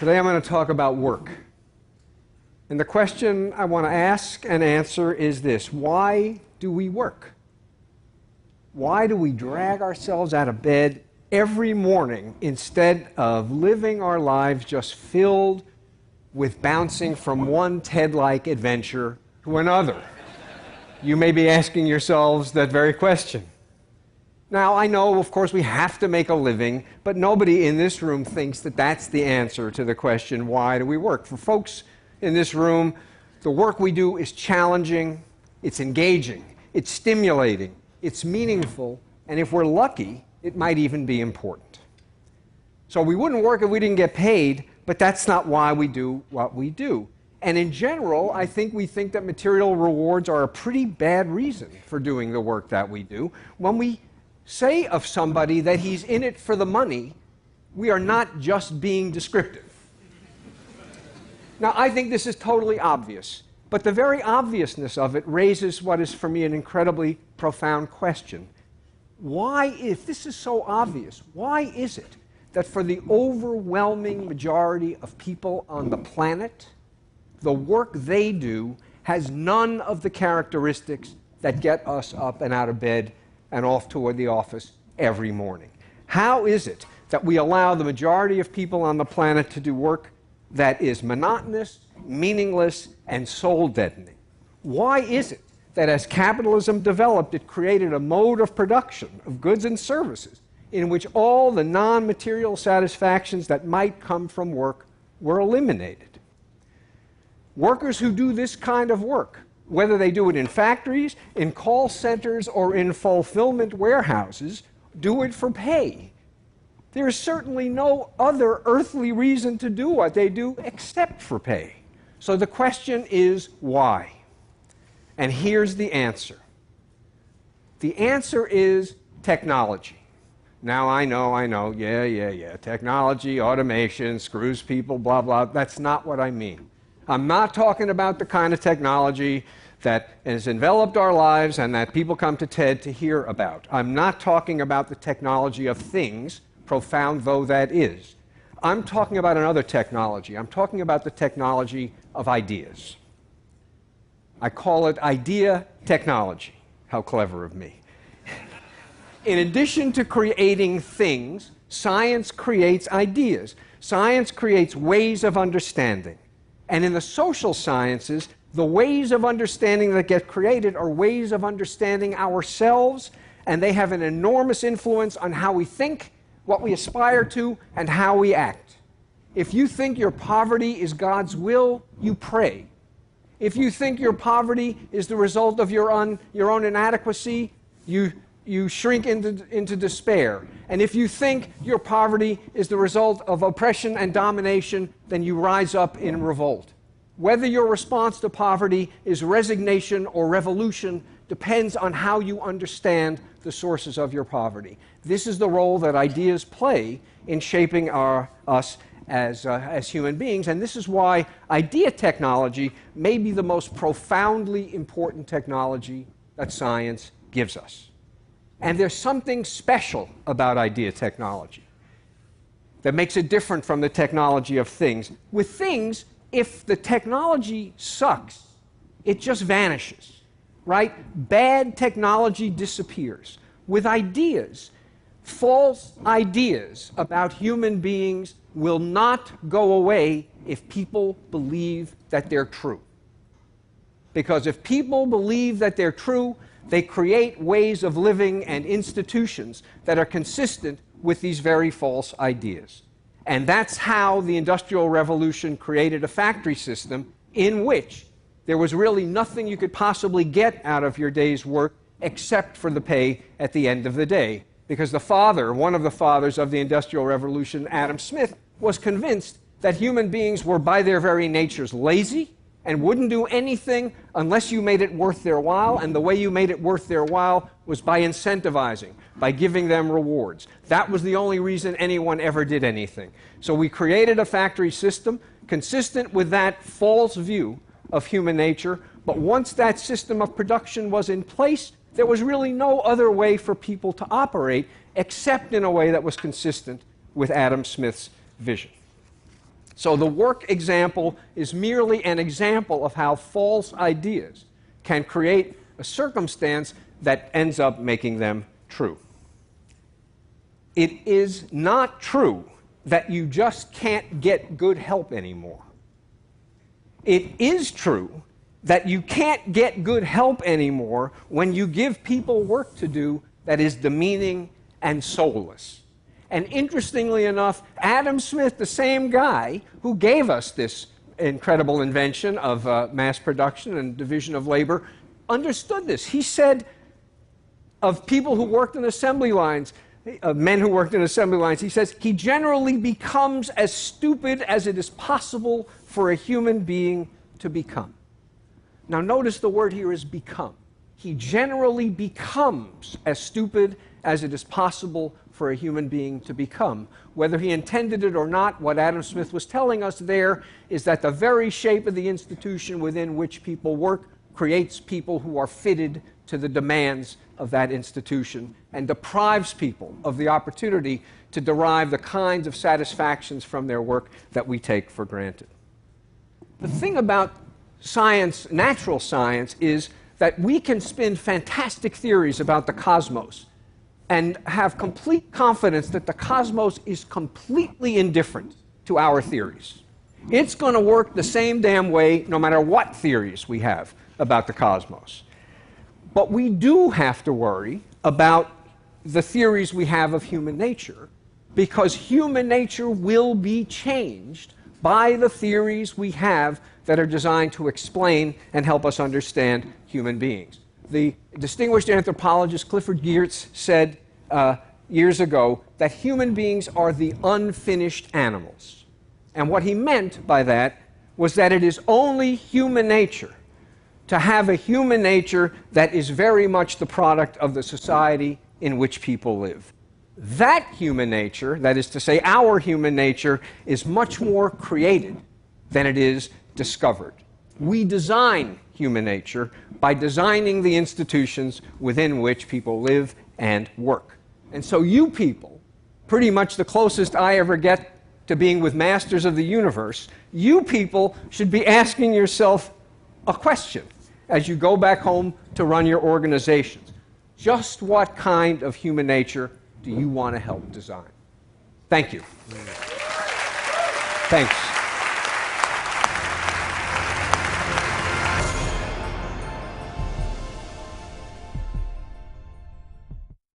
Today I'm going to talk about work. And the question I want to ask and answer is this: why do we work? Why do we drag ourselves out of bed every morning instead of living our lives just filled with bouncing from one TED-like adventure to another? You may be asking yourselves that very question. Now, I know, of course, we have to make a living, but nobody in this room thinks that that's the answer to the question, why do we work? For folks in this room, the work we do is challenging, it's engaging, it's stimulating, it's meaningful, and if we're lucky, it might even be important. So we wouldn't work if we didn't get paid, but that's not why we do what we do. And in general, I think we think that material rewards are a pretty bad reason for doing the work that we do. When we say of somebody that he's in it for the money, we are not just being descriptive. Now, I think this is totally obvious, but the very obviousness of it raises what is for me an incredibly profound question. Why, if this is so obvious, why is it that for the overwhelming majority of people on the planet, the work they do has none of the characteristics that get us up and out of bed and off toward the office every morning? How is it that we allow the majority of people on the planet to do work that is monotonous, meaningless, and soul-deadening? Why is it that as capitalism developed, it created a mode of production of goods and services in which all the non-material satisfactions that might come from work were eliminated? Workers who do this kind of work, whether they do it in factories, in call centers, or in fulfillment warehouses, do it for pay. There is certainly no other earthly reason to do what they do except for pay. So the question is, why? And here's the answer. The answer is technology. Now, I know, yeah, technology, automation, screws people, blah, blah. That's not what I mean. I'm not talking about the kind of technology that has enveloped our lives and that people come to TED to hear about. I'm not talking about the technology of things, profound though that is. I'm talking about another technology. I'm talking about the technology of ideas. I call it idea technology. How clever of me. In addition to creating things, science creates ideas. Science creates ways of understanding. And in the social sciences, the ways of understanding that get created are ways of understanding ourselves, and they have an enormous influence on how we think, what we aspire to, and how we act. If you think your poverty is God's will, you pray. If you think your poverty is the result of your own inadequacy, you shrink into despair. And if you think your poverty is the result of oppression and domination, then you rise up in revolt. Whether your response to poverty is resignation or revolution depends on how you understand the sources of your poverty. This is the role that ideas play in shaping us as human beings, and this is why idea technology may be the most profoundly important technology that science gives us. And there's something special about idea technology that makes it different from the technology of things. With things, if the technology sucks, it just vanishes, right? Bad technology disappears. With ideas, false ideas about human beings will not go away if people believe that they're true. Because if people believe that they're true, they create ways of living and institutions that are consistent with these very false ideas. And that's how the Industrial Revolution created a factory system in which there was really nothing you could possibly get out of your day's work except for the pay at the end of the day. Because the father, one of the fathers of the Industrial Revolution, Adam Smith, was convinced that human beings were by their very natures lazy and wouldn't do anything unless you made it worth their while, and the way you made it worth their while was by incentivizing, by giving them rewards. That was the only reason anyone ever did anything. So we created a factory system consistent with that false view of human nature, but once that system of production was in place, there was really no other way for people to operate except in a way that was consistent with Adam Smith's vision. So the work example is merely an example of how false ideas can create a circumstance that ends up making them true. It is not true that you just can't get good help anymore. It is true that you can't get good help anymore when you give people work to do that is demeaning and soulless. And interestingly enough, Adam Smith, the same guy who gave us this incredible invention of mass production and division of labor, understood this. He said of people who worked in assembly lines, men who worked in assembly lines, he says, he generally becomes as stupid as it is possible for a human being to become. Now notice the word here is become. He generally becomes as stupid as it is possible for a human being to become. Whether he intended it or not, what Adam Smith was telling us there is that the very shape of the institution within which people work creates people who are fitted to the demands of that institution and deprives people of the opportunity to derive the kinds of satisfactions from their work that we take for granted. The thing about science, natural science, is that we can spin fantastic theories about the cosmos and have complete confidence that the cosmos is completely indifferent to our theories. It's going to work the same damn way no matter what theories we have about the cosmos. But we do have to worry about the theories we have of human nature, because human nature will be changed by the theories we have that are designed to explain and help us understand human beings. The distinguished anthropologist Clifford Geertz said years ago that human beings are the unfinished animals. And what he meant by that was that it is only human nature to have a human nature that is very much the product of the society in which people live. That human nature, that is to say our human nature, is much more created than it is discovered. We design human nature by designing the institutions within which people live and work. And so you people, pretty much the closest I ever get to being with masters of the universe, you people should be asking yourself a question as you go back home to run your organizations. Just what kind of human nature do you want to help design? Thank you. Thanks.